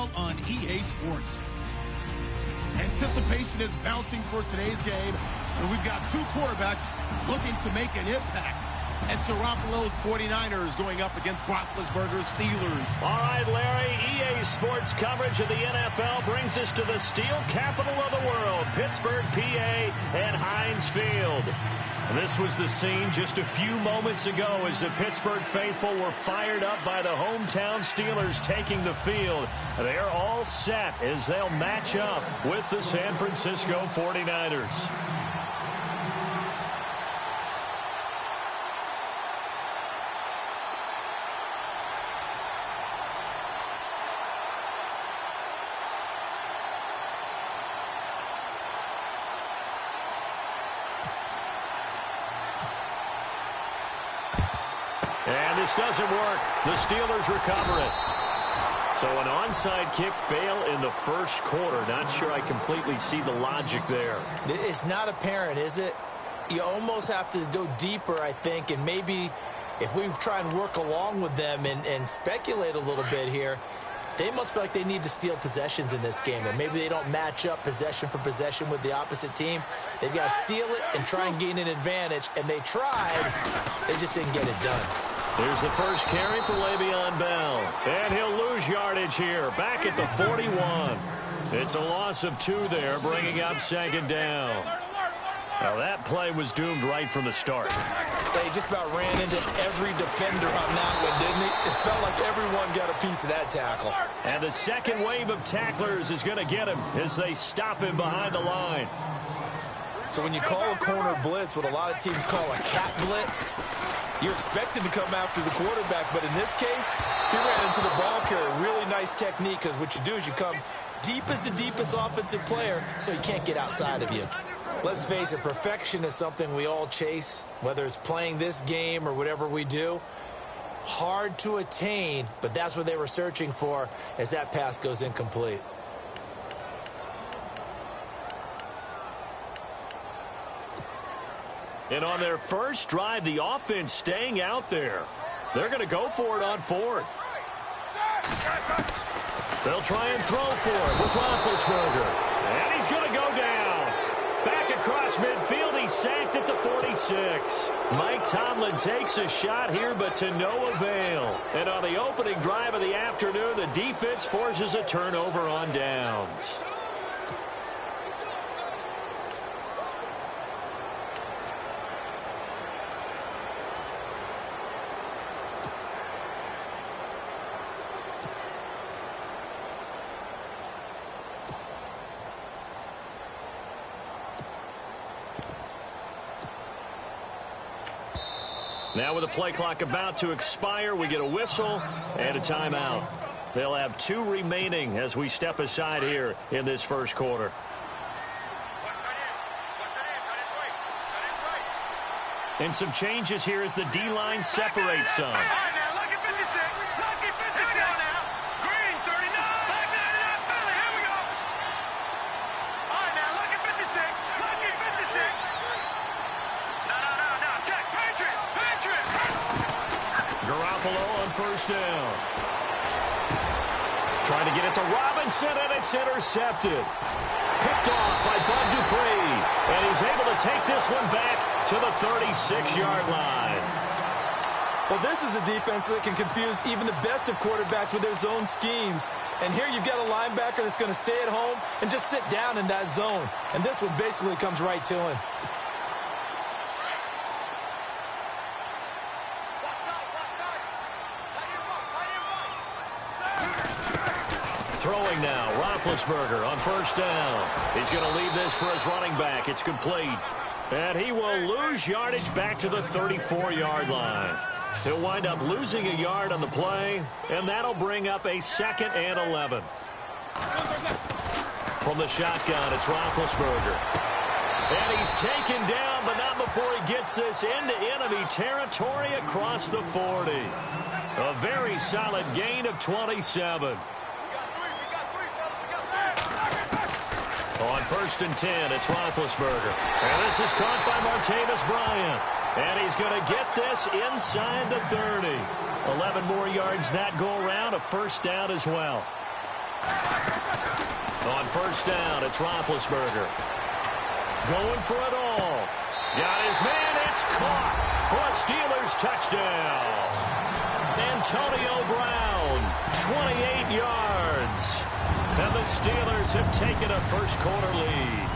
NFL on EA Sports. Anticipation is mounting for today's game, and we've got two quarterbacks looking to make an impact. It's Garoppolo's 49ers going up against Roethlisberger's Steelers. All right, Larry, EA Sports coverage of the NFL brings us to the steel capital of the world, Pittsburgh, PA, at Heinz Field. This was the scene just a few moments ago as the Pittsburgh faithful were fired up by the hometown Steelers taking the field. They're all set as they'll match up with the San Francisco 49ers. And this doesn't work. The Steelers recover it. So an onside kick fail in the first quarter. Not sure I completely see the logic there. It's not apparent, is it? You almost have to go deeper, I think, and maybe if we try and work along with them and speculate a little bit here, they must feel like they need to steal possessions in this game, and maybe they don't match up possession for possession with the opposite team. They've got to steal it and try and gain an advantage, and they tried. They just didn't get it done. Here's the first carry for Le'Veon Bell. And he'll lose yardage here, back at the 41. It's a loss of 2 there, bringing up second down. Now that play was doomed right from the start. They just about ran into every defender on that one, didn't he? It felt like everyone got a piece of that tackle. And the second wave of tacklers is going to get him as they stop him behind the line. So when you call a corner blitz, what a lot of teams call a cat blitz, you're expected to come after the quarterback, but in this case, he ran into the ball carrier. Really nice technique, because what you do is you come deep as the deepest offensive player, so he can't get outside of you. Let's face it, perfection is something we all chase, whether it's playing this game or whatever we do. Hard to attain, but that's what they were searching for as that pass goes incomplete. And on their first drive, the offense staying out there. They're going to go for it on 4th. They'll try and throw for it with Roethlisberger. And he's going to go down. Back across midfield, he's sacked at the 46. Mike Tomlin takes a shot here, but to no avail. And on the opening drive of the afternoon, the defense forces a turnover on downs. Now with the play clock about to expire, we get a whistle and a timeout. They'll have 2 remaining as we step aside here in this first quarter. And some changes here as the D-line separates some. First down. Trying to get it to Robinson, and it's intercepted. Picked off by Bud Dupree. And he's able to take this one back to the 36-yard line. Well, this is a defense that can confuse even the best of quarterbacks with their zone schemes. And here you've got a linebacker that's going to stay at home and just sit down in that zone. And this one basically comes right to him. Throwing now, Roethlisberger on first down. He's going to leave this for his running back. It's complete. And he will lose yardage back to the 34-yard line. He'll wind up losing a yard on the play, and that'll bring up a 2nd and 11. From the shotgun, it's Roethlisberger. And he's taken down, but not before he gets this into enemy territory across the 40. A very solid gain of 27. On 1st and 10, it's Roethlisberger. And this is caught by Martavis Bryant. And he's going to get this inside the 30. 11 more yards that go around, a first down as well. On first down, it's Roethlisberger. Going for it all. Got his man. It's caught for a Steelers touchdown. Antonio Brown, 28 yards. And the Steelers have taken a first-quarter lead.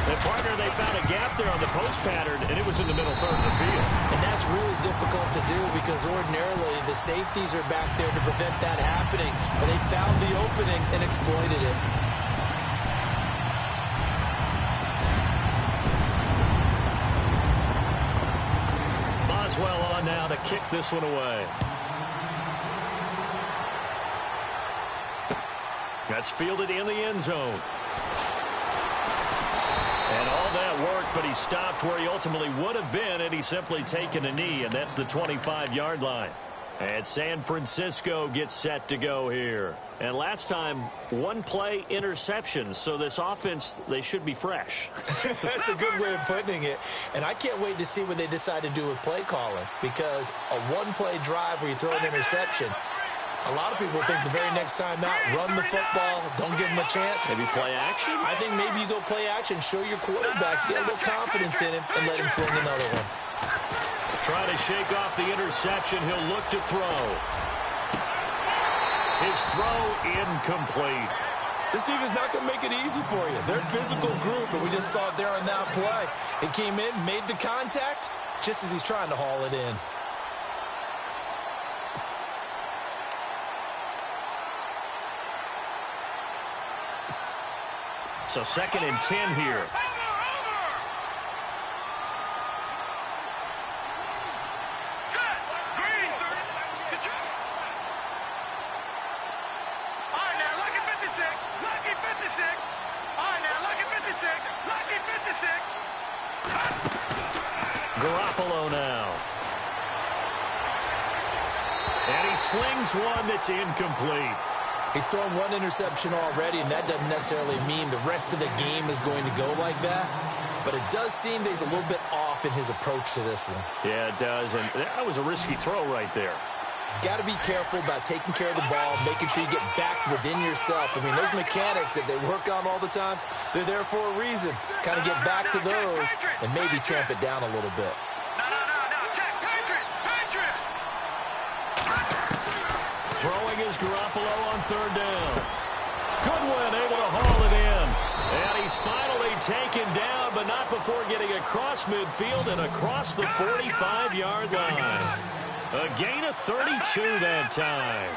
And partner, they found a gap there on the post pattern, and it was in the middle third of the field. And that's really difficult to do because ordinarily the safeties are back there to prevent that happening. But they found the opening and exploited it. Boswell on now to kick this one away. That's fielded in the end zone. And all that worked, but he stopped where he ultimately would have been had he simply taken a knee, and that's the 25-yard line. And San Francisco gets set to go here. And last time, one play interception, so this offense, they should be fresh. That's a good way of putting it. And I can't wait to see what they decide to do with play calling, because a one-play drive where you throw an interception, a lot of people think the very next time out, run the football, don't give them a chance. Maybe play action? I think maybe you go play action, show your quarterback, get a little confidence in him, and let him fling another one. Trying to shake off the interception. He'll look to throw. His throw incomplete. This team is not going to make it easy for you. They're a physical group, and we just saw it there on that play. It came in, made the contact, just as he's trying to haul it in. So 2nd and 10 here. Garoppolo now. And he slings one that's incomplete. He's thrown one interception already, and that doesn't necessarily mean the rest of the game is going to go like that. But it does seem that he's a little bit off in his approach to this one. Yeah, it does, and that was a risky throw right there. Got to be careful about taking care of the ball, making sure you get back within yourself. I mean, those mechanics that they work on all the time, they're there for a reason. Kind of get back to those and maybe tamp it down a little bit. Throwing is Garoppolo on 3rd down. Goodwin able to haul it in. And he's finally taken down, but not before getting across midfield and across the 45-yard line. A gain of 32 that time.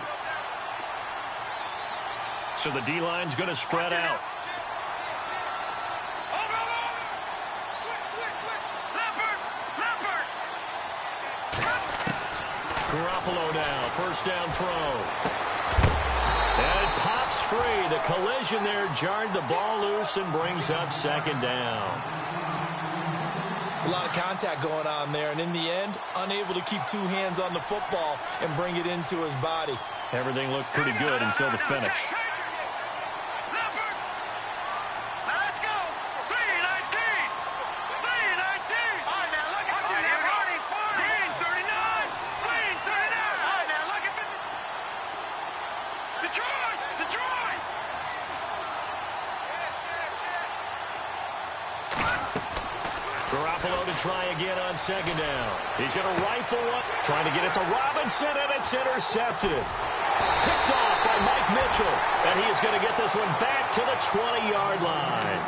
So the D-line's going to spread out. Garoppolo now, 1st down throw. And it pops free. The collision there jarred the ball loose and brings up 2nd down. It's a lot of contact going on there, and in the end, unable to keep 2 hands on the football and bring it into his body. Everything looked pretty good until the finish. Garoppolo to try again on 2nd down. He's going to rifle one, trying to get it to Robinson, and it's intercepted. Picked off by Mike Mitchell, and he is going to get this one back to the 20-yard line.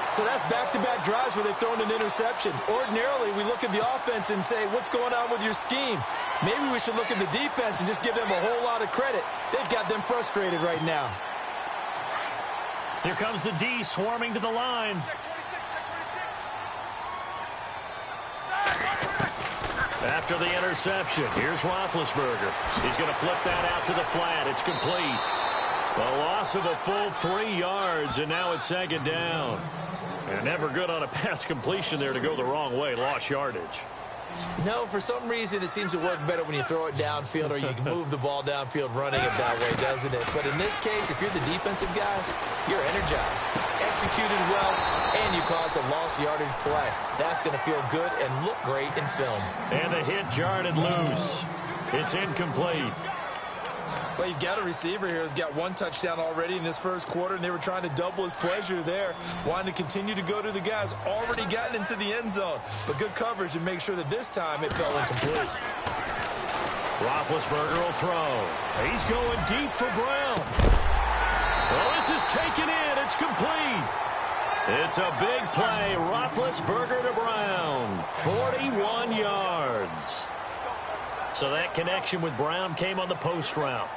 So that's back-to-back drives where they've thrown an interception. Ordinarily, we look at the offense and say, what's going on with your scheme? Maybe we should look at the defense and just give them a whole lot of credit. They've got them frustrated right now. Here comes the D swarming to the line. After the interception, here's Roethlisberger. He's going to flip that out to the flat. It's complete. A loss of a full 3 yards, and now it's 2nd down. And never good on a pass completion there to go the wrong way. Lost yardage. No, for some reason, it seems to work better when you throw it downfield or you can move the ball downfield running it that way, doesn't it? But in this case, if you're the defensive guys, you're energized, executed well, and you caused a lost yardage play. That's going to feel good and look great in film. And the hit jarred it loose. It's incomplete. Well, you've got a receiver here who's got 1 touchdown already in this first quarter, and they were trying to double his pleasure there, wanting to continue to go to the guys already gotten into the end zone. But good coverage to make sure that this time it fell incomplete. Roethlisberger will throw. He's going deep for Brown. Well, this is taken in. It's complete. It's a big play. Roethlisberger to Brown. 41 yards. So that connection with Brown came on the post route.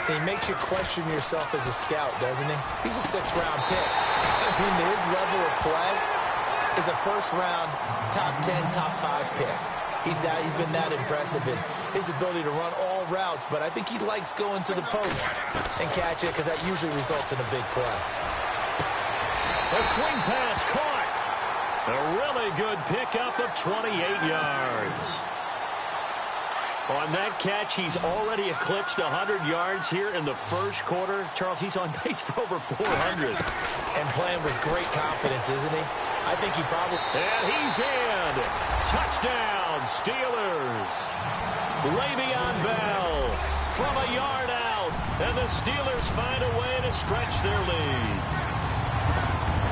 He makes you question yourself as a scout, doesn't he? He's a 6th-round pick. I mean, his level of play is a first-round, top 10, top 5 pick. He's been that impressive in his ability to run all routes, but I think he likes going to the post and catch it because that usually results in a big play. A swing pass caught. A really good pickup of 28 yards. On that catch, he's already eclipsed 100 yards here in the first quarter. Charles, he's on pace for over 400. And playing with great confidence, isn't he? I think he probably... And he's in. Touchdown, Steelers. Le'Veon Bell from a yard out. And the Steelers find a way to stretch their lead.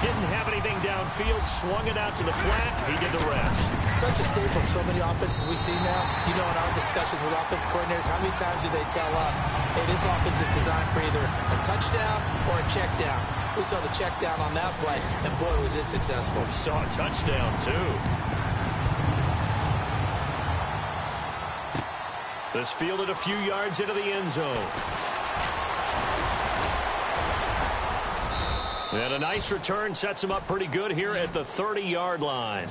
Didn't have anything downfield, swung it out to the flat. He did the rest. Such a staple of so many offenses we see now. You know, in our discussions with offense coordinators, how many times do they tell us, hey, this offense is designed for either a touchdown or a check down. We saw the check down on that play, and boy, was it successful. We saw a touchdown, too. This fielded a few yards into the end zone. And a nice return sets him up pretty good here at the 30-yard line.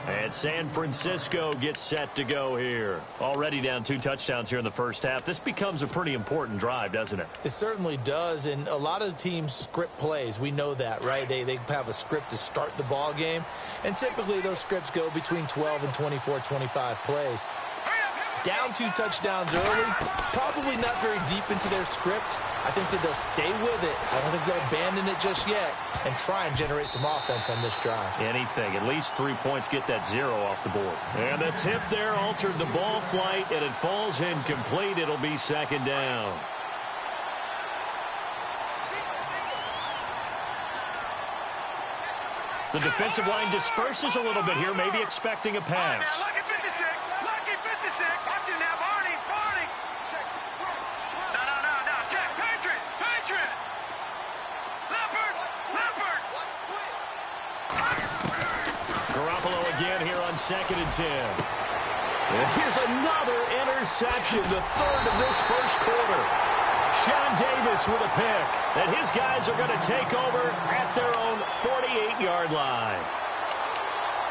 And San Francisco gets set to go here. Already down 2 touchdowns here in the first half. This becomes a pretty important drive, doesn't it? It certainly does, and a lot of the teams script plays. We know that, right? They have a script to start the ball game, and typically those scripts go between 12 and 24, 25 plays. Down 2 touchdowns early, probably not very deep into their script. I think that they'll stay with it. I don't think they'll abandon it just yet and try and generate some offense on this drive. Anything. At least 3 points, get that 0 off the board. And the tip there altered the ball flight, and it falls incomplete. It'll be 2nd down. The defensive line disperses a little bit here, maybe expecting a pass. Again here on 2nd and 10. And here's another interception, the 3rd of this first quarter. Sean Davis with a pick. And his guys are going to take over at their own 48-yard line.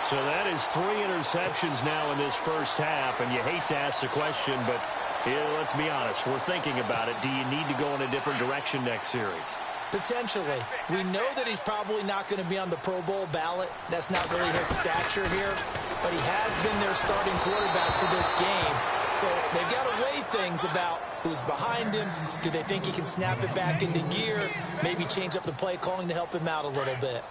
So that is 3 interceptions now in this first half. And you hate to ask the question, but let's be honest. We're thinking about it. Do you need to go in a different direction next series? Potentially. We know that he's probably not going to be on the Pro Bowl ballot. That's not really his stature here. But he has been their starting quarterback for this game. So they've got to weigh things about who's behind him. Do they think he can snap it back into gear? Maybe change up the play calling to help him out a little bit.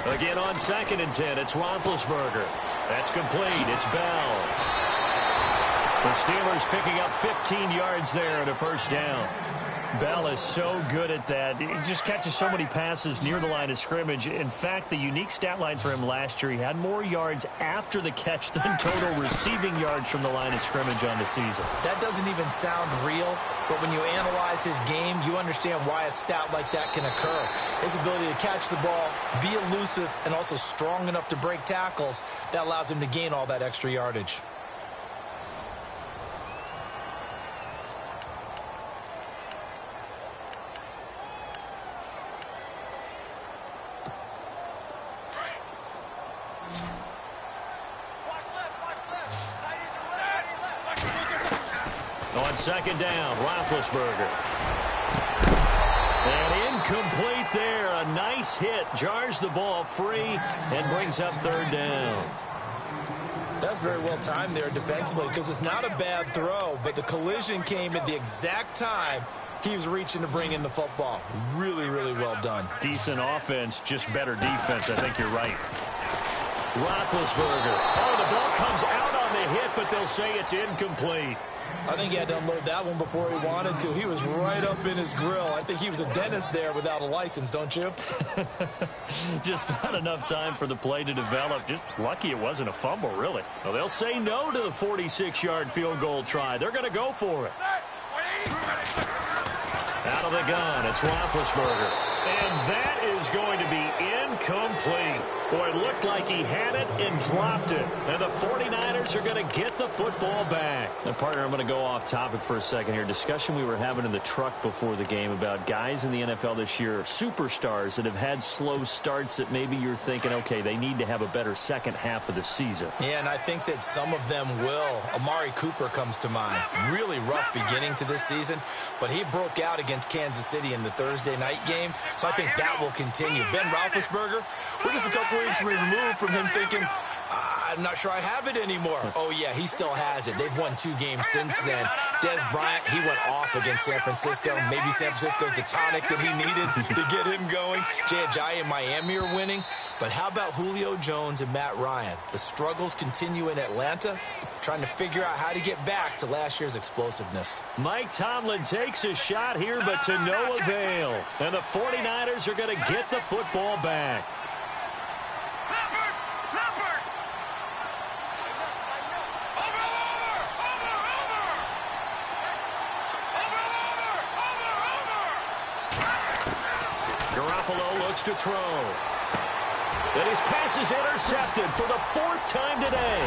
Again on 2nd and 10, it's Roethlisberger. That's complete. It's Bell. The Steelers picking up 15 yards there and a first down. Bell is so good at that. He just catches so many passes near the line of scrimmage. In fact, the unique stat line for him last year, he had more yards after the catch than total receiving yards from the line of scrimmage on the season. That doesn't even sound real, but when you analyze his game, you understand why a stat like that can occur. His ability to catch the ball, be elusive, and also strong enough to break tackles, that allows him to gain all that extra yardage. On 2nd down, Roethlisberger. And incomplete there. A nice hit. Jars the ball free and brings up 3rd down. That's very well timed there defensively because it's not a bad throw, but the collision came at the exact time he was reaching to bring in the football. Really, really well done. Decent offense, just better defense. I think you're right. Roethlisberger. Oh, the ball comes out on the hit, but they'll say it's incomplete. I think he had to unload that one before he wanted to. He was right up in his grill. I think he was a dentist there without a license, don't you? Just not enough time for the play to develop. Just lucky it wasn't a fumble, really. Well, they'll say no to the 46-yard field goal try. They're going to go for it. Out of the gun, it's Roethlisberger. And that is going to be incomplete. Boy, it looked like he had it and dropped it. And the 49ers are going to get the football back. Now, partner, I'm going to go off topic for a second here. Discussion we were having in the truck before the game about guys in the NFL this year, superstars that have had slow starts that maybe you're thinking, okay, they need to have a better second half of the season. Yeah, and I think that some of them will. Amari Cooper comes to mind. Really rough beginning to this season, but he broke out against Kansas City in the Thursday night game, so I think that will continue. Ben Roethlisberger, we're just a couple weeks removed from him thinking, I'm not sure I have it anymore. Oh, yeah, he still has it. They've won 2 games since then. Des Bryant, he went off against San Francisco. Maybe San Francisco's the tonic that he needed to get him going. Jay Ajayi and Miami are winning. But how about Julio Jones and Matt Ryan? The struggles continue in Atlanta, trying to figure out how to get back to last year's explosiveness. Mike Tomlin takes a shot here, but to no avail. And the 49ers are going to get the football back. Garoppolo looks to throw. And his pass is intercepted for the 4th time today.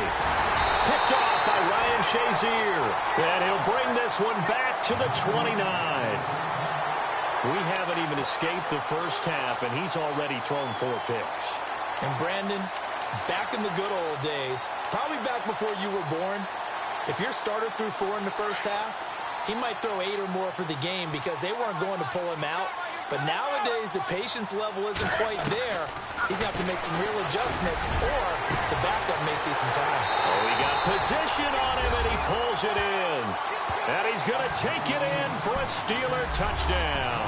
Picked off by Ryan Shazier. And he'll bring this one back to the 29. We haven't even escaped the first half, and he's already thrown 4 picks. And Brandon, back in the good old days, probably back before you were born, if your starter threw 4 in the first half, he might throw 8 or more for the game because they weren't going to pull him out. But nowadays, the patience level isn't quite there. He's going to have to make some real adjustments, or the backup may see some time. Oh, he got position on him, and he pulls it in. And he's going to take it in for a Steeler touchdown.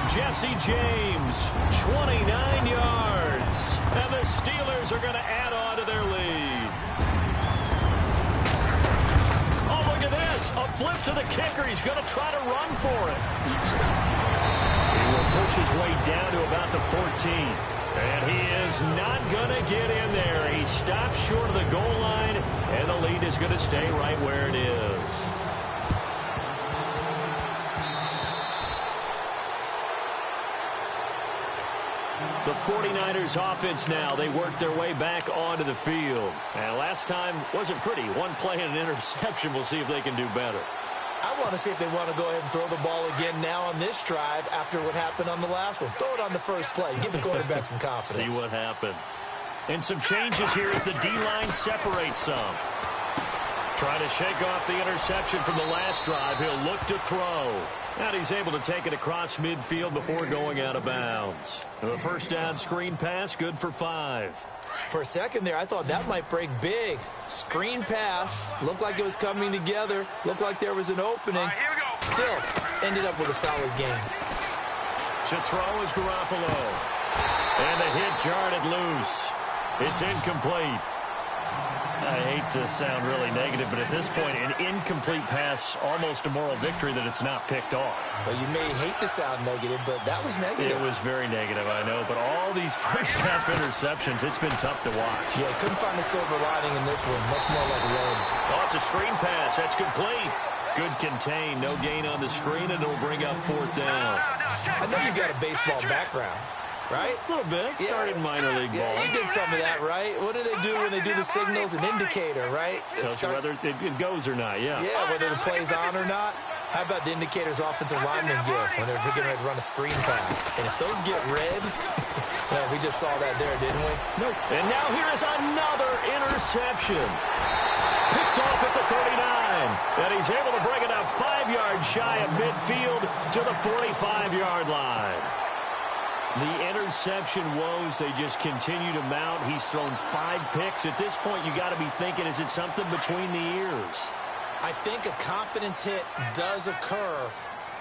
Jesse James, 29 yards. And the Steelers are going to add on to their lead. Oh, look at this. A flip to the kicker. He's going to try to run for it. He will push his way down to about the 14. And he is not going to get in there. He stops short of the goal line, and the lead is going to stay right where it is. The 49ers offense now, they work their way back onto the field. And last time wasn't pretty. One play and an interception. We'll see if they can do better. I want to see if they want to go ahead and throw the ball again now on this drive after what happened on the last one. Throw it on the first play. Give the quarterback some confidence. See what happens. And some changes here as the D-line separates some. Trying to shake off the interception from the last drive. He'll look to throw. And he's able to take it across midfield before going out of bounds. The first down screen pass, good for 5. For a second there, I thought that might break big. Screen pass. Looked like it was coming together. Looked like there was an opening. Still, ended up with a solid game. To throw is Garoppolo. And the hit jarred it loose. It's incomplete. I hate to sound really negative, but at this point, an incomplete pass, almost a moral victory that it's not picked off. Well, you may hate to sound negative, but that was negative. It was very negative, I know, but all these first-half interceptions, it's been tough to watch. Yeah, couldn't find a silver lining in this one. Much more like lead. Oh, it's a screen pass. That's complete. Good contain. No gain on the screen, and it'll bring up 4th down. I know you've got a baseball background. Right? A little bit. Started minor league ball. You did some of that, right? What do they do when they do the signals? An indicator, right? Tells you whether it goes or not, yeah. Yeah, whether the play's on or not. How about the indicators offensive linemen give when they're getting ready to run a screen pass? And if those get red, well, we just saw that there, didn't we? Nope. And now here is another interception. Picked off at the 39. And he's able to bring it up 5 yards shy of midfield to the 45-yard line. The interception woes, they just continue to mount. He's thrown 5 picks. At this point, you got to be thinking, is it something between the ears? I think a confidence hit does occur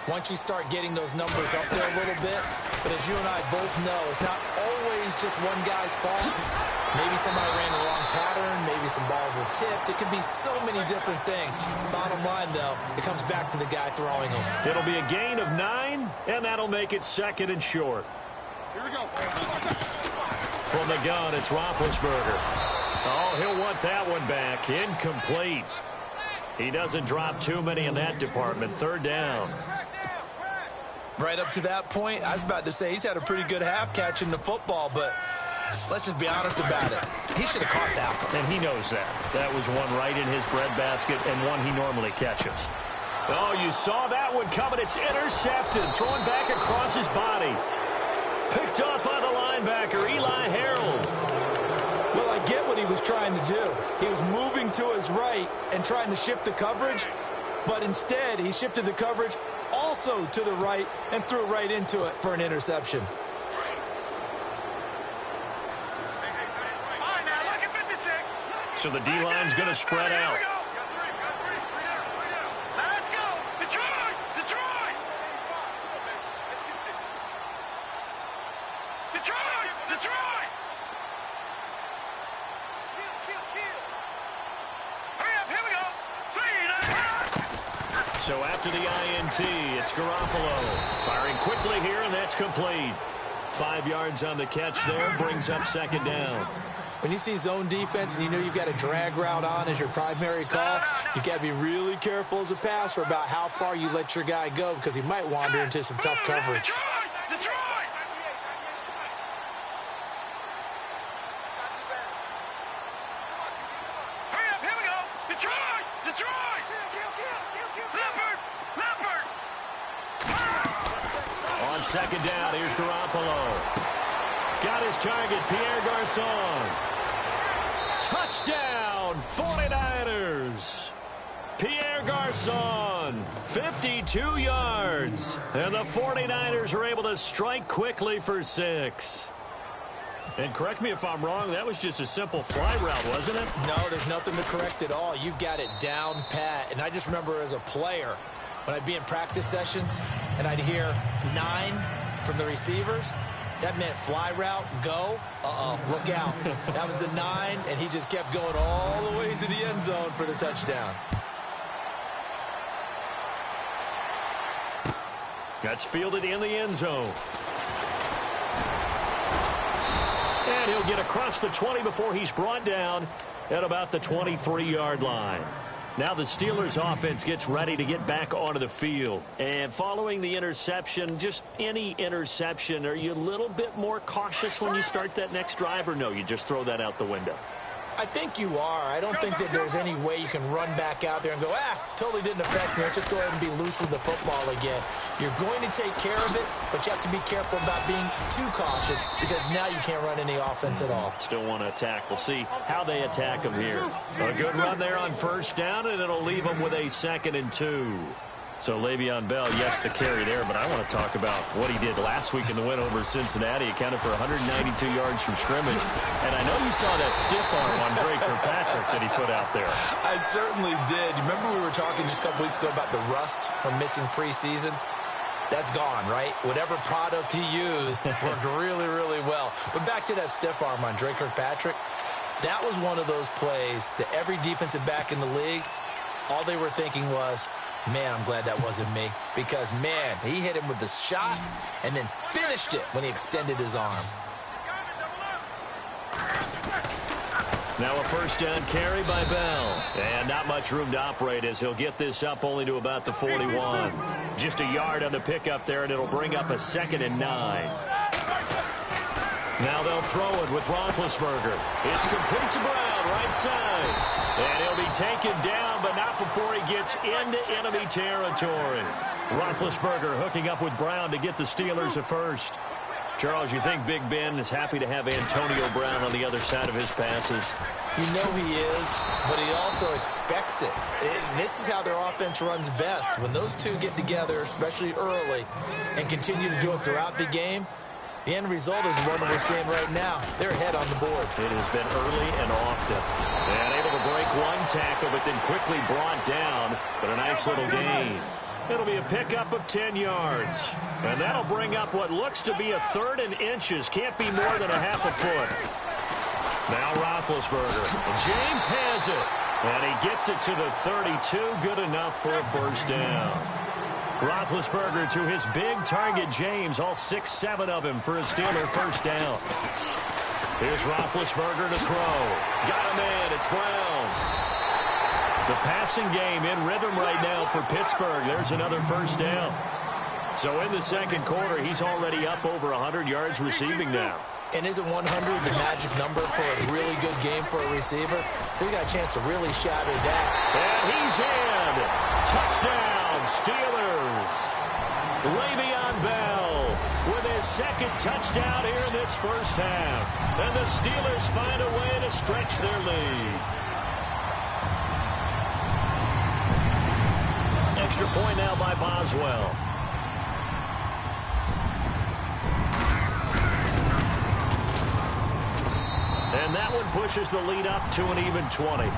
once you start getting those numbers up there a little bit. But as you and I both know, it's not always just one guy's fault. Maybe somebody ran the wrong pattern. Maybe some balls were tipped. It could be so many different things. Bottom line, though, it comes back to the guy throwing them. It'll be a gain of 9, and that'll make it 2nd and short. Here we go. From the gun, it's Roethlisberger. Oh, he'll want that one back. Incomplete. He doesn't drop too many in that department. 3rd down. Right up to that point, I was about to say he's had a pretty good half catching the football, but let's just be honest about it. He should have caught that one. And he knows that. That was one right in his breadbasket and one he normally catches. Oh, you saw that one coming. It's intercepted. Thrown back across his body. Picked up by the linebacker, Eli Harold. Well, I get what he was trying to do. He was moving to his right and trying to shift the coverage, but instead he shifted the coverage also to the right and threw right into it for an interception. So the D-line's going to spread out. Let's go! Detroit! Detroit! Detroit! Detroit! Hurry up, here we go! 3, 9, So after the INT, it's Garoppolo. Firing quickly here, and that's complete. 5 yards on the catch there, brings up 2nd down. When you see zone defense and you know you've got a drag route on as your primary call, you've got to be really careful as a passer about how far you let your guy go because he might wander into some tough coverage. Detroit! Hurry up, here we go! Detroit! Detroit! Leopard! On 2nd down, here's Garoppolo. Got his target, Pierre Garçon. Touchdown, 49ers. Pierre Garçon, 52 yards. And the 49ers are able to strike quickly for 6. And correct me if I'm wrong, that was just a simple fly route, wasn't it? No, there's nothing to correct at all. You've got it down pat. And I just remember as a player, when I'd be in practice sessions and I'd hear 9 from the receivers, that meant fly route, go, look out. That was the 9, and he just kept going all the way into the end zone for the touchdown. That's fielded in the end zone. And he'll get across the 20 before he's brought down at about the 23-yard line. Now the Steelers offense gets ready to get back onto the field. And following the interception, just any interception, are you a little bit more cautious when you start that next drive, or no, you just throw that out the window? I think you are. I don't think that there's any way you can run back out there and go, totally didn't affect me. Let's just go ahead and be loose with the football again. You're going to take care of it, but you have to be careful about being too cautious because now you can't run any offense at all. Still want to attack. We'll see how they attack him here. A good run there on 1st down, and it'll leave them with a 2nd and 2. So Le'Veon Bell, yes, the carry there, but I want to talk about what he did last week in the win over Cincinnati. He accounted for 192 yards from scrimmage. And I know you saw that stiff arm on Drake Kirkpatrick that he put out there. I certainly did. You remember we were talking just a couple weeks ago about the rust from missing preseason? That's gone, right? Whatever product he used worked really, really well. But back to that stiff arm on Drake Kirkpatrick, that was one of those plays that every defensive back in the league, all they were thinking was, man, I'm glad that wasn't me. Because, man, he hit him with the shot and then finished it when he extended his arm. Now a 1st down carry by Bell. And not much room to operate as he'll get this up only to about the 41. Just a yard on the pickup there, and it'll bring up a 2nd and 9. Now they'll throw it with Roethlisberger. It's complete to Brown, right side. And he'll be taken down, but not before he gets into enemy territory. Roethlisberger hooking up with Brown to get the Steelers a 1st. Charles, you think Big Ben is happy to have Antonio Brown on the other side of his passes? You know he is, but he also expects it. This is how their offense runs best. When those two get together, especially early, and continue to do it throughout the game, the end result is the one we're seeing right now. They're ahead on the board. It has been early and often. And able to break one tackle, but then quickly brought down. But a nice little gain. It'll be a pickup of 10 yards. And that'll bring up what looks to be a 3rd and inches. Can't be more than a half a foot. Now Roethlisberger. James has it. And he gets it to the 32. Good enough for a first down. Roethlisberger to his big target, James. All 6-7 of him for a Steeler first down. Here's Roethlisberger to throw. Got a man. It's Brown. The passing game in rhythm right now for Pittsburgh. There's another first down. So in the second quarter, he's already up over 100 yards receiving now. And isn't 100 the magic number for a really good game for a receiver? So he got a chance to really shatter that. And he's in. Touchdown, Steelers. Le'Veon Bell with his second touchdown here in this first half. And the Steelers find a way to stretch their lead. Extra point now by Boswell. And that one pushes the lead up to an even 20.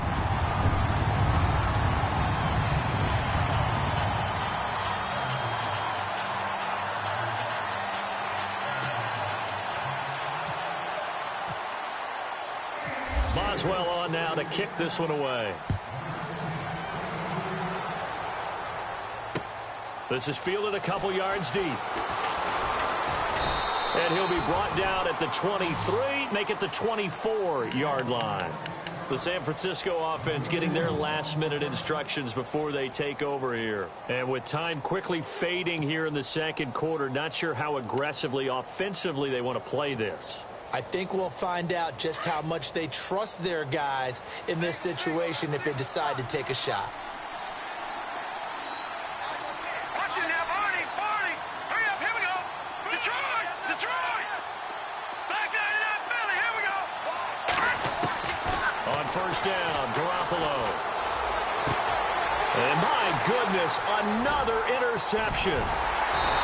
Boswell on now to kick this one away. This is fielded a couple yards deep. And he'll be brought down at the 23, make it the 24-yard line. The San Francisco offense getting their last-minute instructions before they take over here. And with time quickly fading here in the second quarter, not sure how aggressively, offensively they want to play this. I think we'll find out just how much they trust their guys in this situation if they decide to take a shot. First down, Garoppolo. And my goodness, another interception.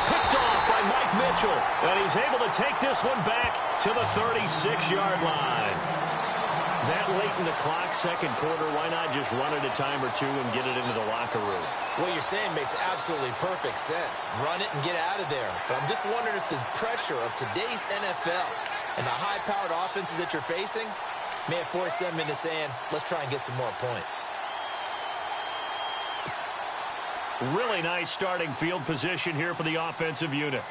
Picked off by Mike Mitchell. And he's able to take this one back to the 36-yard line. That late in the clock, second quarter, why not just run it a time or two and get it into the locker room? What you're saying makes absolutely perfect sense. Run it and get out of there. But I'm just wondering if the pressure of today's NFL and the high-powered offenses that you're facing may have forced them into saying, let's try and get some more points. Really nice starting field position here for the offensive unit.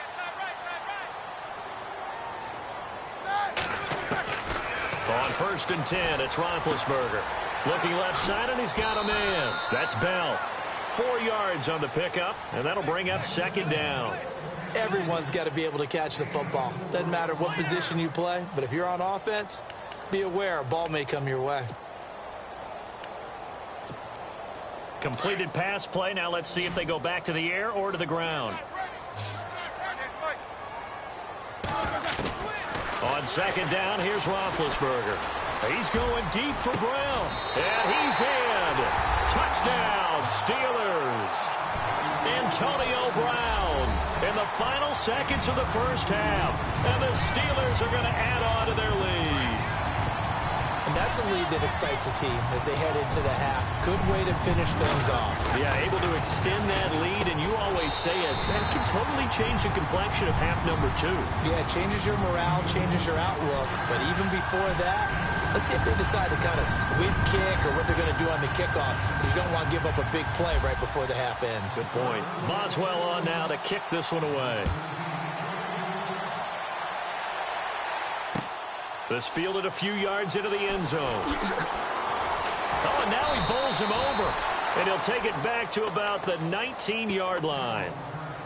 On first and 10, it's Roethlisberger. Looking left side, and he's got a man. That's Bell. 4 yards on the pickup, and that'll bring up second down. Everyone's got to be able to catch the football. Doesn't matter what position you play, but if you're on offense, be aware a ball may come your way. Completed pass play. Now let's see if they go back to the air or to the ground. On second down, here's Roethlisberger. He's going deep for Brown. And he's in. Touchdown, Steelers. Antonio Brown in the final seconds of the first half. And the Steelers are going to add on to their lead. And that's a lead that excites a team as they head into the half. Good way to finish things off. Yeah, able to extend that lead, and you always say it, that can totally change the complexion of half number 2. Yeah, it changes your morale, changes your outlook. But even before that, let's see if they decide to kind of squib kick or what they're going to do on the kickoff, because you don't want to give up a big play right before the half ends. Good point. Boswell on now to kick this one away. This fielded a few yards into the end zone. Oh, and now he bowls him over. And he'll take it back to about the 19-yard line.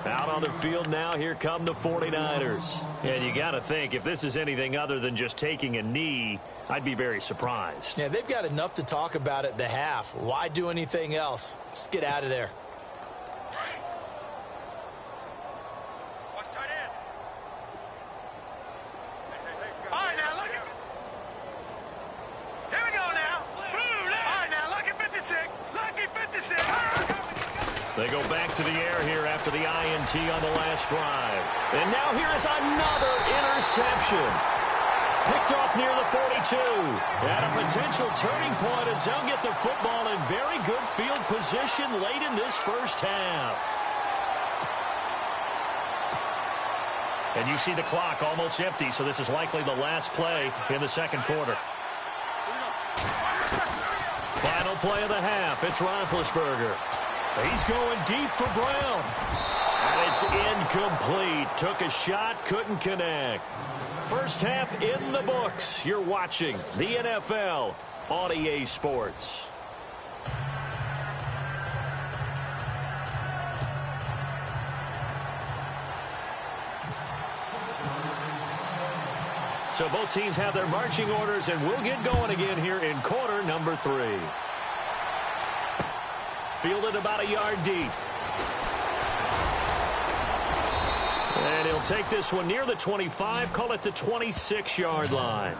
Out on the field now, here come the 49ers. And you got to think, if this is anything other than just taking a knee, I'd be very surprised. Yeah, they've got enough to talk about at the half. Why do anything else? Just get out of there. They go back to the air here after the INT on the last drive. And now here is another interception. Picked off near the 42. And a potential turning point as they'll get the football in very good field position late in this first half. And you see the clock almost empty, so this is likely the last play in the second quarter. Final play of the half. It's Roethlisberger. He's going deep for Brown. And it's incomplete. Took a shot, couldn't connect. First half in the books. You're watching the NFL on EA Sports. So both teams have their marching orders, and we'll get going again here in quarter number 3. Fielded about a yard deep. And he'll take this one near the 25, call it the 26-yard line.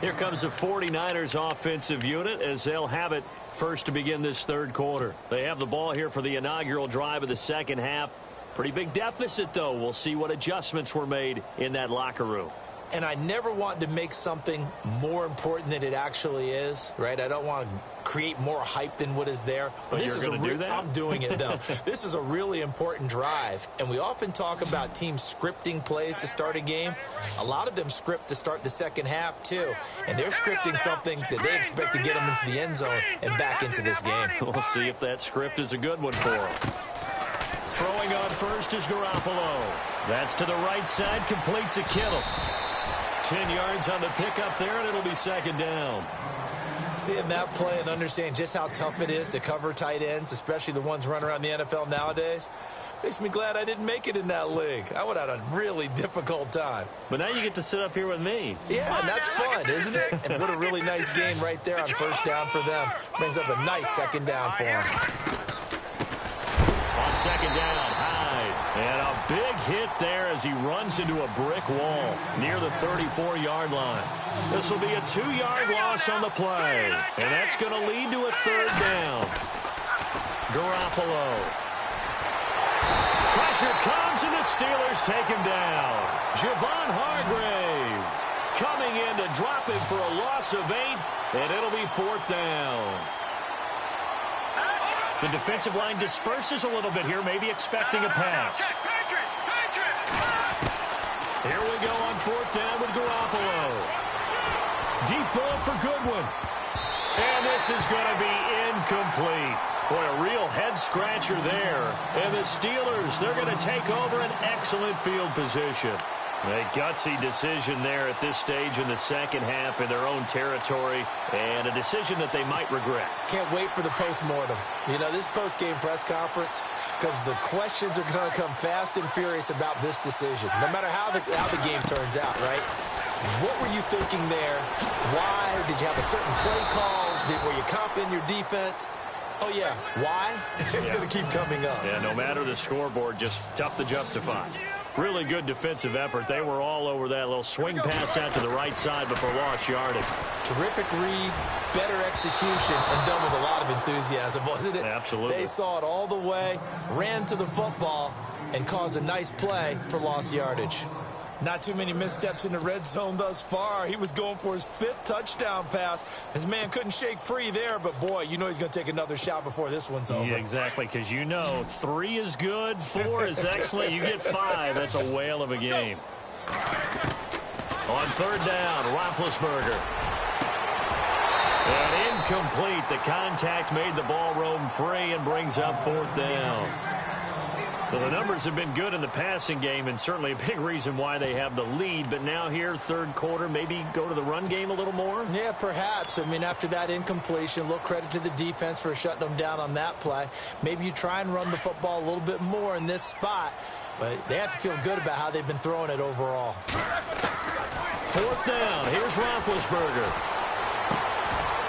Here comes the 49ers offensive unit as they'll have it first to begin this third quarter. They have the ball here for the inaugural drive of the second half. Pretty big deficit, though. We'll see what adjustments were made in that locker room. And I never want to make something more important than it actually is, right? I don't want to create more hype than what is there. But you're going to do that? I'm doing it, though. This is a really important drive, and we often talk about teams scripting plays to start a game. A lot of them script to start the second half, too, and they're scripting something that they expect to get them into the end zone and back into this game. We'll see if that script is a good one for them. Throwing on first is Garoppolo. That's to the right side, complete to Kittle. 10 yards on the pickup there, and it'll be second down. Seeing that play and understand just how tough it is to cover tight ends, especially the ones running around the NFL nowadays, makes me glad I didn't make it in that league. I would have had a really difficult time. But now you get to sit up here with me. Yeah, and that's fun, isn't it? And what a really nice game right there on first down for them. Brings up a nice second down for them. On second down, Hyde. And a big hit there as he runs into a brick wall near the 34-yard line. This will be a 2-yard loss on the play. And that's going to lead to a third down. Garoppolo. Pressure comes, and the Steelers take him down. Javon Hargrave coming in to drop him for a loss of 8, and it'll be fourth down. The defensive line disperses a little bit here, maybe expecting a pass. Here we go on fourth down with Garoppolo. Deep ball for Goodwin. And this is going to be incomplete. Boy, a real head-scratcher there. And the Steelers, they're going to take over an excellent field position. A gutsy decision there at this stage in the second half in their own territory, and a decision that they might regret. Can't wait for the post-mortem. You know, this post-game press conference, because the questions are going to come fast and furious about this decision, no matter how the game turns out, right? What were you thinking there? Why? Did you have a certain play call? Were you confident in your defense? Oh, yeah. Why? It's going to keep coming up. Yeah, no matter the scoreboard, just tough to justify. Really good defensive effort. They were all over that little swing pass out to the right side before lost yardage. Terrific read, better execution, and done with a lot of enthusiasm, wasn't it? Absolutely. They saw it all the way, ran to the football, and caused a nice play for lost yardage. Not too many missteps in the red zone thus far. He was going for his 5th touchdown pass. His man couldn't shake free there, but boy, you know he's going to take another shot before this one's over. Yeah, exactly, because you know 3 is good, 4 is excellent. You get 5, that's a whale of a game. On third down, Roethlisberger. And incomplete. The contact made the ball roam free and brings up fourth down. Well, the numbers have been good in the passing game, and certainly a big reason why they have the lead. But now here, third quarter, maybe go to the run game a little more? Yeah, perhaps. I mean, after that incompletion, a little credit to the defense for shutting them down on that play. Maybe you try and run the football a little bit more in this spot. But they have to feel good about how they've been throwing it overall. Fourth down. Here's Roethlisberger.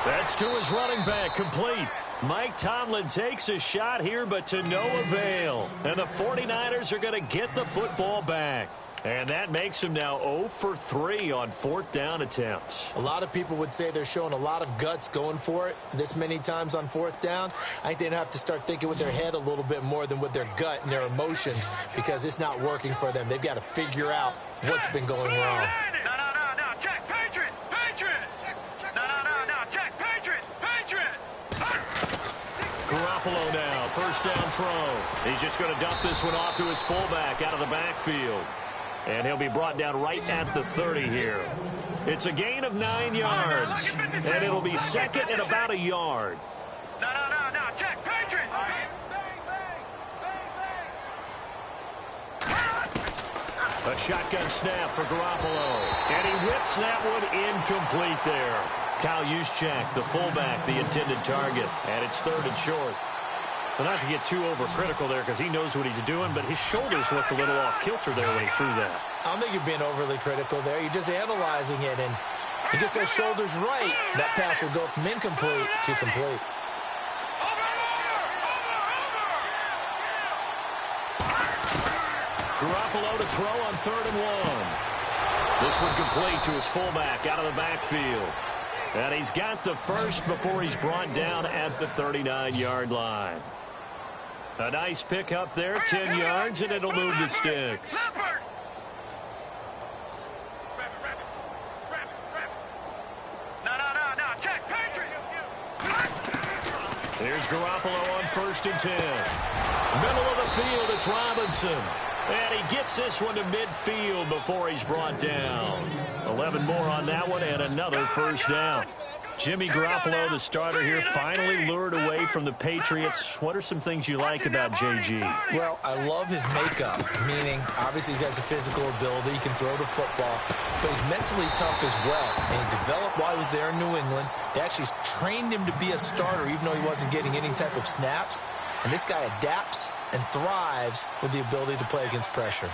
That's to his running back, complete. Mike Tomlin takes a shot here, but to no avail. And the 49ers are going to get the football back. And that makes them now 0 for 3 on fourth down attempts. A lot of people would say they're showing a lot of guts going for it this many times on fourth down. I think they'd have to start thinking with their head a little bit more than with their gut and their emotions, because it's not working for them. They've got to figure out what's been going wrong. No, check, Patriot. No, check, Patriot. Garoppolo now, first down throw. He's just going to dump this one off to his fullback out of the backfield. And he'll be brought down right at the 30 here. It's a gain of 9 yards. And it'll be second and about a yard. A shotgun snap for Garoppolo. And he whips that one incomplete there. Kyle Juszczyk, the fullback, the intended target. And it's 3rd and short. Well, not to get too overcritical there because he knows what he's doing, but his shoulders looked a little off kilter there when he threw that. I don't think you're being overly critical there. You're just analyzing it, and he gets those shoulders right. That pass will go from incomplete to complete. Garoppolo to throw on 3rd and 1. This one complete to his fullback out of the backfield. And he's got the first before he's brought down at the 39-yard line. A nice pick up there, 10 yards, and it'll move the sticks. Here's Garoppolo on 1st and 10. Middle of the field, it's Robinson. And he gets this one to midfield before he's brought down. 11 more on that one and another first down. Jimmy Garoppolo, the starter here, finally lured away from the Patriots. What are some things you like about JG? Well, I love his makeup, meaning obviously he has a physical ability. He can throw the football, but he's mentally tough as well. And he developed while he was there in New England. They actually trained him to be a starter even though he wasn't getting any type of snaps. And this guy adapts and thrives with the ability to play against pressure.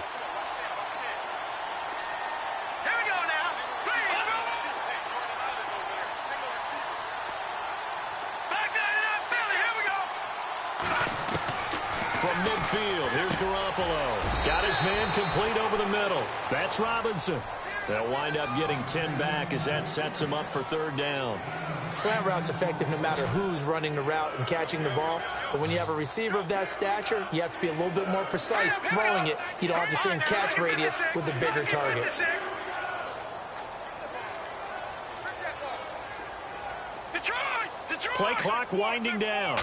From midfield, here's Garoppolo. Got his man complete over the middle. That's Robinson. They'll wind up getting 10 back as that sets him up for 3rd down. Slant route's effective no matter who's running the route and catching the ball. But when you have a receiver of that stature, you have to be a little bit more precise throwing it. You don't have the same catch radius with the bigger targets. Play clock winding down.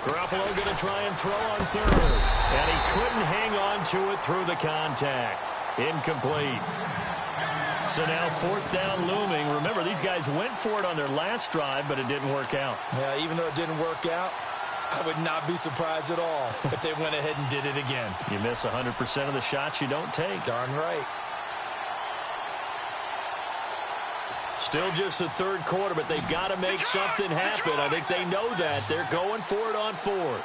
Garoppolo going to try and throw on 3rd. And he couldn't hang on to it through the contact. Incomplete. So now 4th down looming. Remember, these guys went for it on their last drive, but it didn't work out. Yeah, even though it didn't work out, I would not be surprised at all if they went ahead and did it again. You miss 100% of the shots you don't take. Darn right. Still just the 3rd quarter, but they've got to make something happen. I think they know that. They're going for it on 4th.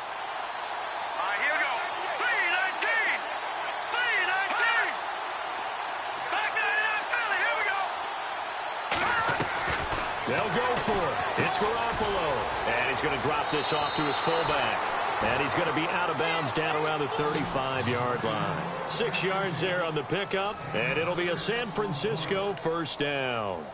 They'll go for it. It's Garoppolo. And he's going to drop this off to his fullback. And he's going to be out of bounds down around the 35-yard line. 6 yards there on the pickup. And it'll be a San Francisco first down.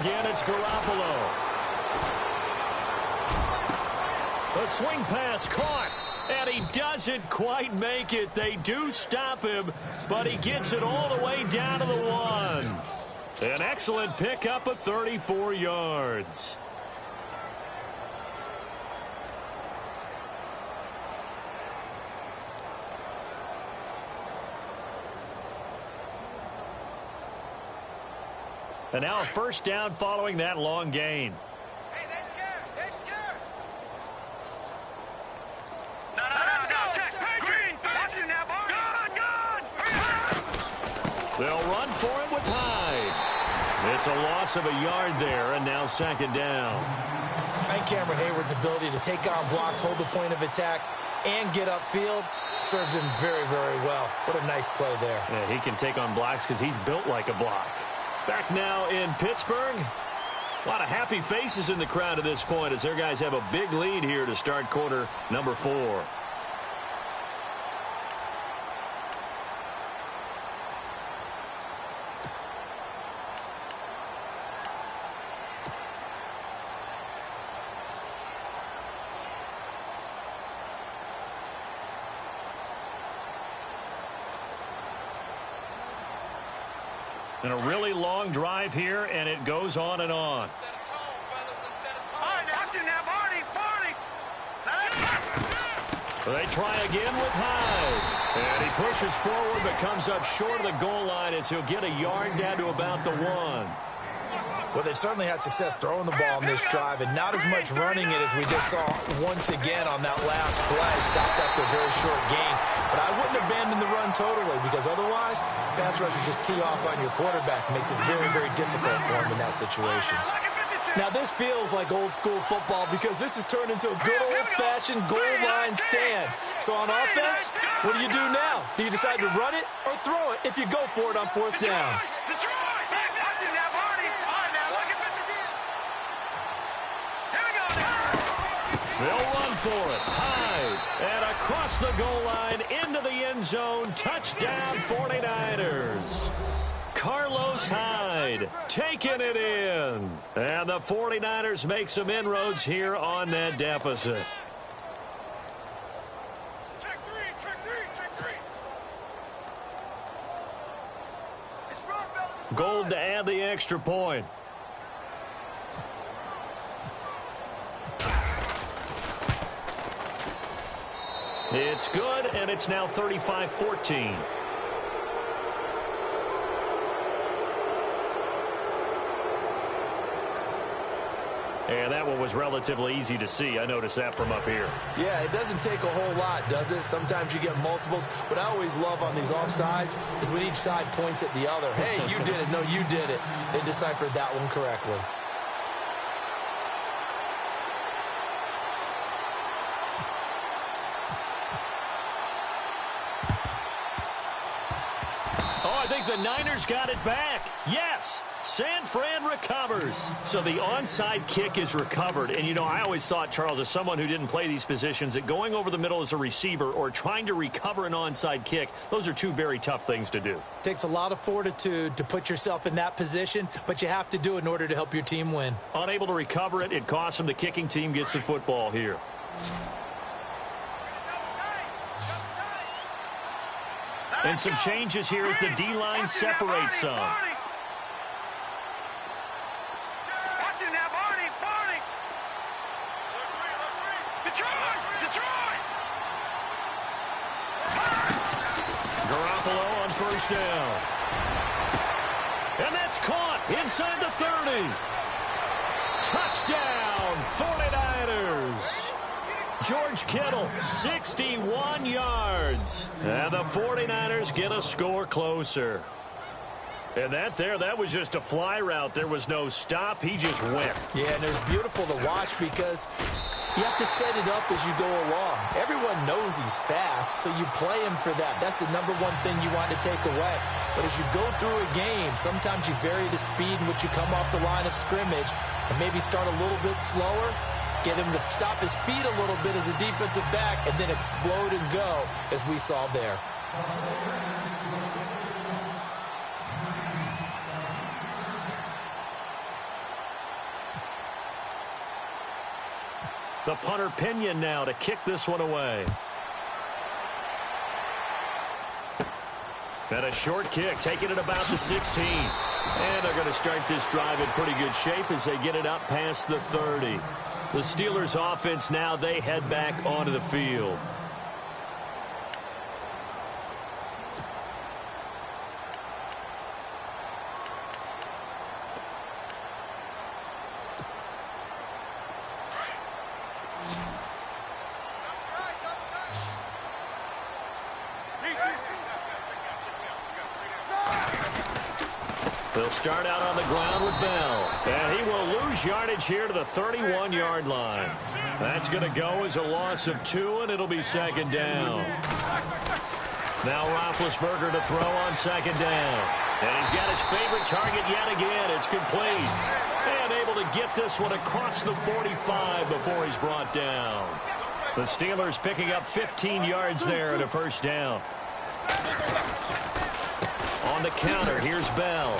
Again, it's Garoppolo. A swing pass caught, and he doesn't quite make it. They do stop him, but he gets it all the way down to the 1. An excellent pickup of 34 yards. And now a first down following that long gain. Hey, they're scared. They're scared. No. Check. Green. Watch you now, boy. Gun. They'll run for it with Hyde. It's a loss of a yard there, and now 2nd down. And Cameron Hayward's ability to take on blocks, hold the point of attack, and get upfield serves him very, very well. What a nice play there. Yeah, he can take on blocks because he's built like a block. Back now in Pittsburgh. A lot of happy faces in the crowd at this point as their guys have a big lead here to start quarter number 4. And a really long drive here, and it goes on and on. All right, watch you now, Barney. They try again with Hyde. And he pushes forward but comes up short of the goal line as he'll get a yard down to about the 1. Well, they've certainly had success throwing the ball in this drive and not as much running it as we just saw once again on that last play. Stopped after a very short gain. But I wouldn't abandon the run totally because otherwise, pass rushers just tee off on your quarterback. Makes it very, very difficult for him in that situation. Now, this feels like old-school football because this has turned into a good old-fashioned goal line stand. So on offense, what do you do now? Do you decide to run it or throw it if you go for it on 4th down? They'll run for it. Hyde. And across the goal line into the end zone. Touchdown 49ers. Carlos Hyde taking it in. And the 49ers make some inroads here on that deficit. Check three. Gold to add the extra point. It's good, and it's now 35-14. And that one was relatively easy to see. I noticed that from up here. Yeah, it doesn't take a whole lot, does it? Sometimes you get multiples. What I always love on these offsides is when each side points at the other. Hey, you did it. No, you did it. They deciphered that one correctly. Oh, I think the Niners got it back. Yes, San Fran recovers. So the onside kick is recovered. And, you know, I always thought, Charles, as someone who didn't play these positions, that going over the middle as a receiver or trying to recover an onside kick, those are two very tough things to do. Takes a lot of fortitude to put yourself in that position, but you have to do it in order to help your team win. Unable to recover it, it costs them. The kicking team gets the football here. And some changes here as the D-line separates some. Watch it now, Barney. Detroit. Garoppolo on 1st down. And that's caught inside the 30. Touchdown, 49ers. George Kittle, 61 yards. And the 49ers get a score closer. And that was just a fly route. There was no stop. He just went. Yeah, and it was beautiful to watch because you have to set it up as you go along. Everyone knows he's fast, so you play him for that. That's the number one thing you want to take away. But as you go through a game, sometimes you vary the speed in which you come off the line of scrimmage and maybe start a little bit slower. Get him to stop his feet a little bit as a defensive back and then explode and go, as we saw there. The punter Pinion now to kick this one away. And a short kick, taking it about the 16. And they're going to start this drive in pretty good shape as they get it up past the 30. The Steelers offense now, they head back onto the field. They'll start out on the ground with Bell. And he will lose yardage here to the 31-yard line. That's going to go as a loss of 2, and it'll be 2nd down. Now Roethlisberger to throw on 2nd down. And he's got his favorite target yet again. It's complete. And able to get this one across the 45 before he's brought down. The Steelers picking up 15 yards there at a 1st down. On the counter, here's Bell.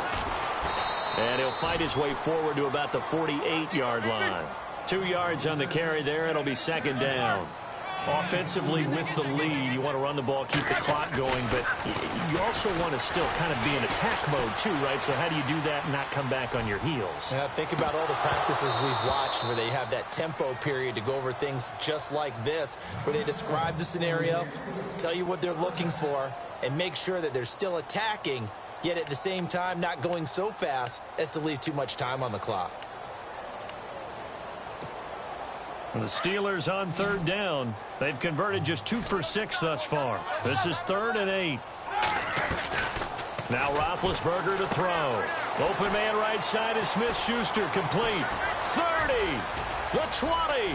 And he'll fight his way forward to about the 48-yard line. 2 yards on the carry there. It'll be 2nd down. Offensively with the lead, you want to run the ball, keep the clock going, but you also want to still kind of be in attack mode too, right? So how do you do that and not come back on your heels? Yeah, think about all the practices we've watched where they have that tempo period to go over things just like this, where they describe the scenario, tell you what they're looking for, and make sure that they're still attacking, yet at the same time not going so fast as to leave too much time on the clock. The Steelers on third down. They've converted just 2 for 6 thus far. This is 3rd and 8. Now Roethlisberger to throw. Open man right side is Smith-Schuster, complete. 30, the 20.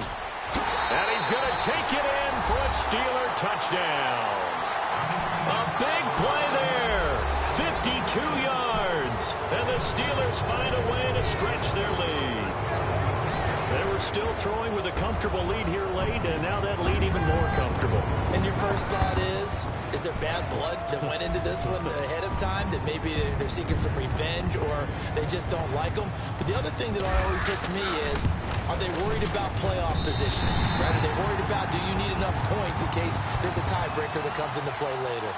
And he's going to take it in for a Steeler touchdown. A big play there. 52 yards. And the Steelers find a way to stretch their lead. They were still throwing with a comfortable lead here late, and now that lead even more comfortable. And your first thought is there bad blood that went into this one ahead of time, that maybe they're seeking some revenge or they just don't like them? But the other thing that always hits me is, are they worried about playoff positioning? Right? Are they worried about, do you need enough points in case there's a tiebreaker that comes into play later?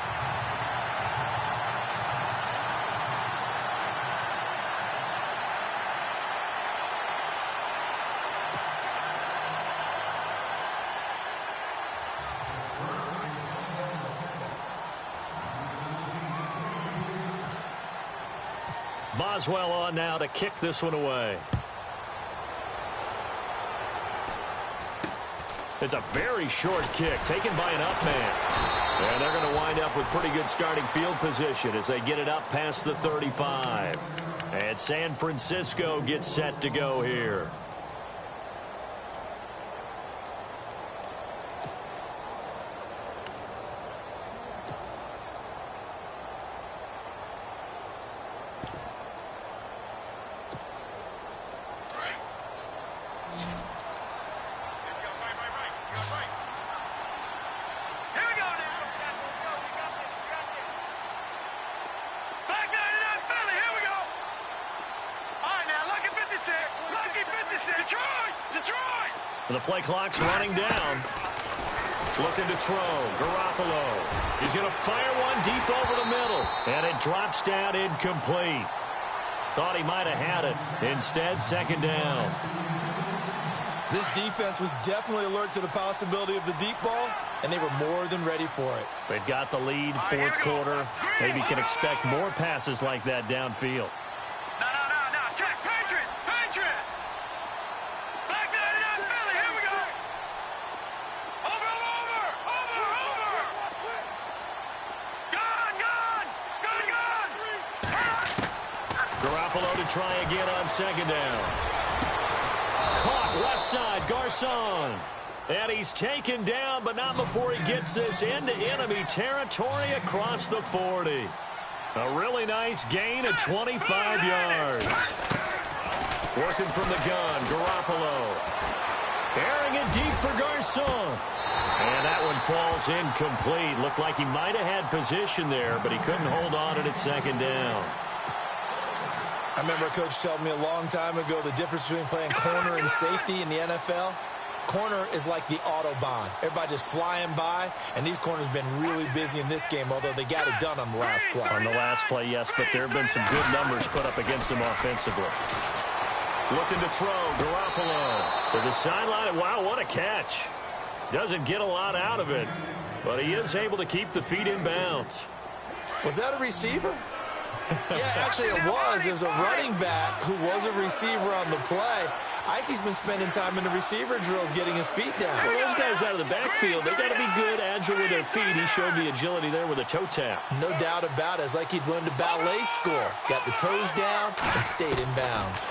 Boswell on now to kick this one away. It's a very short kick taken by an up man. And they're going to wind up with pretty good starting field position as they get it up past the 35. And San Francisco gets set to go here. The play clock's running down. Looking to throw. Garoppolo. He's going to fire one deep over the middle. And it drops down incomplete. Thought he might have had it. Instead, second down. This defense was definitely alert to the possibility of the deep ball, and they were more than ready for it. They've got the lead, fourth quarter. Maybe can expect more passes like that downfield. Try again on second down. Caught left side, Garcon. And he's taken down, but not before he gets this into enemy territory across the 40. A really nice gain of 25 yards. Working from the gun, Garoppolo. Airing it deep for Garcon. And that one falls incomplete. Looked like he might have had position there, but he couldn't hold on to it second down. I remember a coach telling me a long time ago the difference between playing corner and safety in the NFL. Corner is like the Autobahn. Everybody just flying by, and these corners have been really busy in this game, although they got it done on the last play. On the last play, yes, but there have been some good numbers put up against them offensively. Looking to throw, Garoppolo to the sideline. Wow, what a catch. Doesn't get a lot out of it, but he is able to keep the feet in bounds. Was that a receiver? Yeah, actually it was. There's a running back who was a receiver on the play. Ikey's been spending time in the receiver drills getting his feet down. Well, those guys out of the backfield, they got to be good, agile with their feet. He showed the agility there with a toe tap. No doubt about it. It's like he'd learned to ballet school. Got the toes down and stayed in bounds.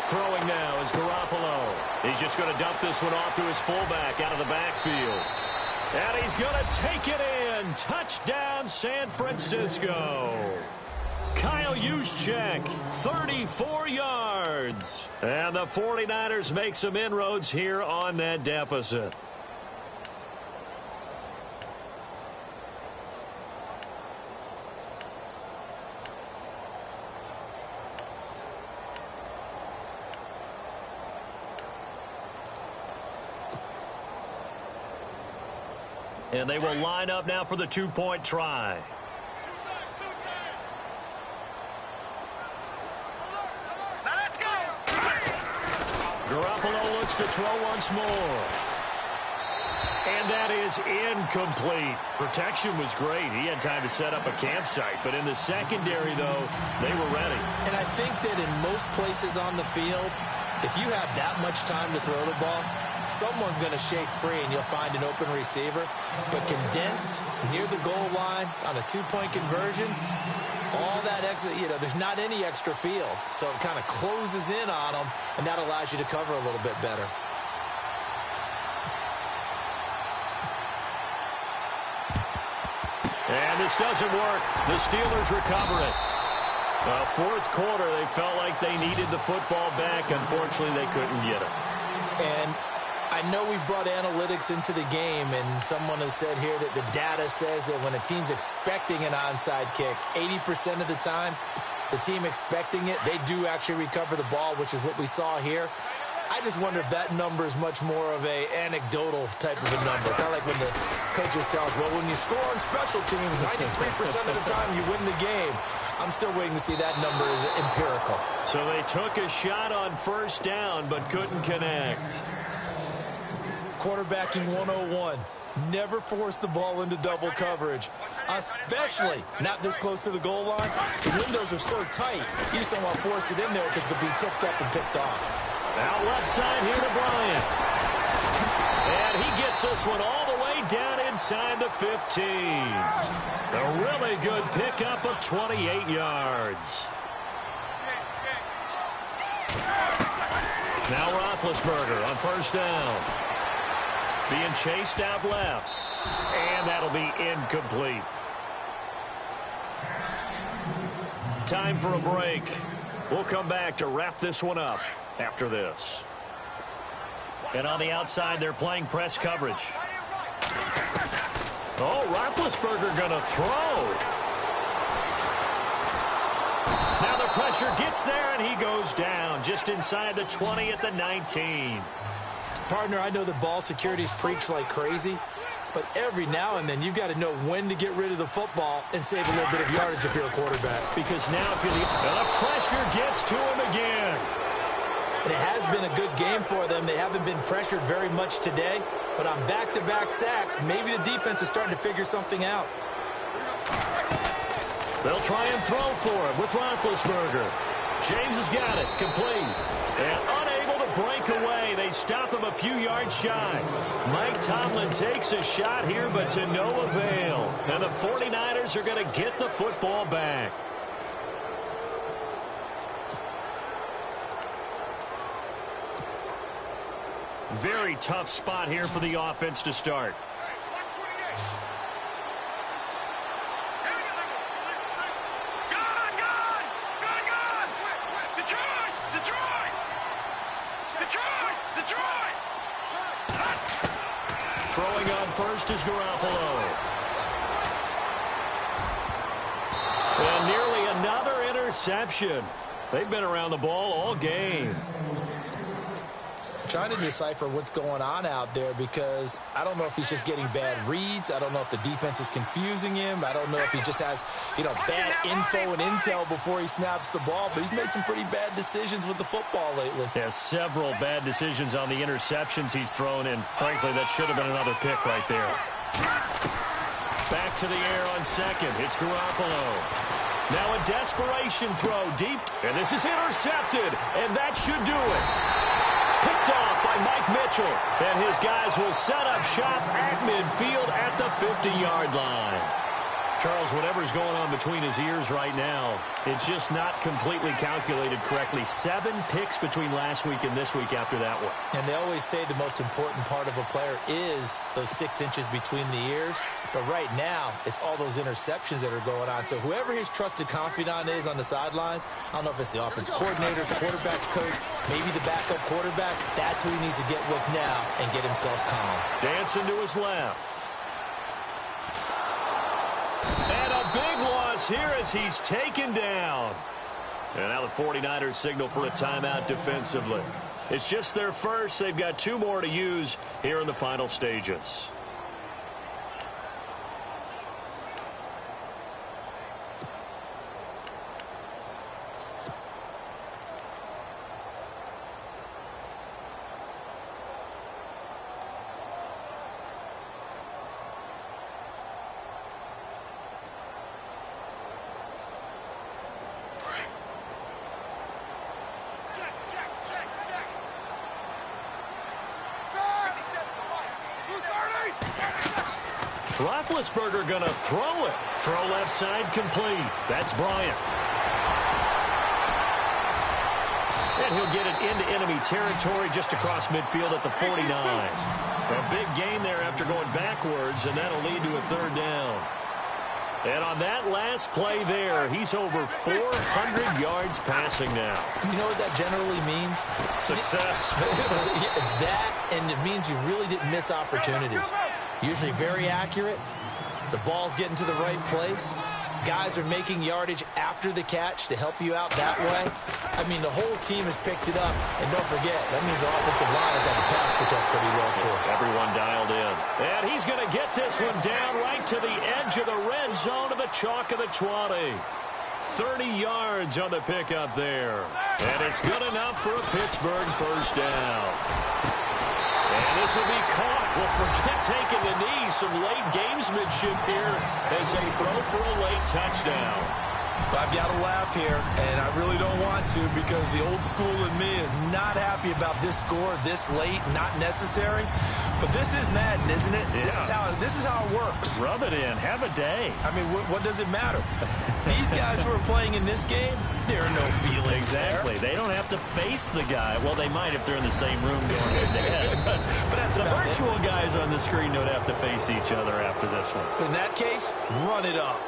Throwing now is Garoppolo. He's just going to dump this one off to his fullback out of the backfield. And he's going to take it in. Touchdown, San Francisco. Kyle Juszczyk, 34 yards. And the 49ers make some inroads here on that deficit. And they will line up now for the two-point try. Now let's go. Garoppolo looks to throw once more. And that is incomplete. Protection was great. He had time to set up a campsite. But in the secondary, though, they were ready. And I think that in most places on the field, if you have that much time to throw the ball, someone's going to shake free and you'll find an open receiver. But condensed near the goal line on a two-point conversion, all that extra, there's not any extra field. So it kind of closes in on them, and that allows you to cover a little bit better. And this doesn't work. The Steelers recover it. Fourth quarter, they felt like they needed the football back. Unfortunately, they couldn't get it. And I know we brought analytics into the game, and someone has said here that the data says that when a team's expecting an onside kick, 80% of the time, the team expecting it, they do actually recover the ball, which is what we saw here. I just wonder if that number is much more of a anecdotal type of a number. Kind of like when the coaches tell us, well, when you score on special teams, 93% of the time you win the game. I'm still waiting to see that number is empirical. So they took a shot on first down but couldn't connect. Quarterbacking 101. Never force the ball into double coverage, especially not this close to the goal line. The windows are so tight, you just don't want to force it in there because it could be tipped up and picked off. Out left side here to Bryant. And he gets this one all the way down inside the 15. A really good pickup of 28 yards. Now Roethlisberger on first down. Being chased out left. And that'll be incomplete. Time for a break. We'll come back to wrap this one up after this. And on the outside, they're playing press coverage. Oh, Roethlisberger going to throw. Now the pressure gets there, and he goes down just inside the 20 at the 19. Partner, I know the ball security's preached like crazy, but every now and then you've got to know when to get rid of the football and save a little bit of yardage if you're a quarterback. Because now if you're the pressure gets to him again. And it has been a good game for them. They haven't been pressured very much today, but on back-to-back sacks, maybe the defense is starting to figure something out. They'll try and throw for it with Roethlisberger. James has got it, complete. And unable to break away. They stop him a few yards shy. Mike Tomlin takes a shot here, but to no avail. And the 49ers are going to get the football back. Very tough spot here for the offense to start. Throwing on first is Garoppolo. And nearly another interception. They've been around the ball all game. Trying to decipher what's going on out there because I don't know if he's just getting bad reads. I don't know if the defense is confusing him. I don't know if he just has, bad info and intel before he snaps the ball. But he's made some pretty bad decisions with the football lately. Yeah, several bad decisions on the interceptions he's thrown, and frankly, that should have been another pick right there. Back to the air on second. It's Garoppolo. Now a desperation throw deep. And this is intercepted, and that should do it. Picked off by Mike Mitchell. And his guys will set up shop at midfield at the 50-yard line. Charles, whatever's going on between his ears right now, it's just not completely calculated correctly. 7 picks between last week and this week after that one. And they always say the most important part of a player is those 6 inches between the ears. But right now, it's all those interceptions that are going on. So whoever his trusted confidant is on the sidelines, I don't know if it's the offensive coordinator, the quarterback's coach, maybe the backup quarterback, that's who he needs to get with now and get himself calm. Dancing to his left. And a big loss here as he's taken down. And now the 49ers signal for a timeout defensively. It's just their first. They've got 2 more to use here in the final stages. Roethlisberger going to throw it. Throw left side complete. That's Bryant. And he'll get it into enemy territory just across midfield at the 49. A big gain there after going backwards, and that'll lead to a third down. And on that last play there, he's over 400 yards passing now. You know what that generally means? Success. That, and it means you really didn't miss opportunities. Usually very accurate. The ball's getting to the right place. Guys are making yardage after the catch to help you out that way. I mean, the whole team has picked it up. And don't forget, that means the offensive line has had to pass protect pretty well, too. Everyone dialed in. And he's going to get this one down right to the edge of the red zone of the chalk of the 20. 30 yards on the pickup there. And it's good enough for a Pittsburgh first down. And this will be caught. Well, forget taking the knee. Some late gamesmanship here as they throw for a late touchdown. I've got to laugh here, and I really don't want to because the old school in me is not happy about this score this late, not necessary. But this is Madden, isn't it? Yeah. This is how it works. Rub it in. Have a day. I mean, what does it matter? These guys who are playing in this game, there are no feelings Exactly. there. They don't have to face the guy. Well, they might if they're in the same room going head-to-head. But that's The about virtual guys on the screen don't have to face each other after this one. In that case, run it up.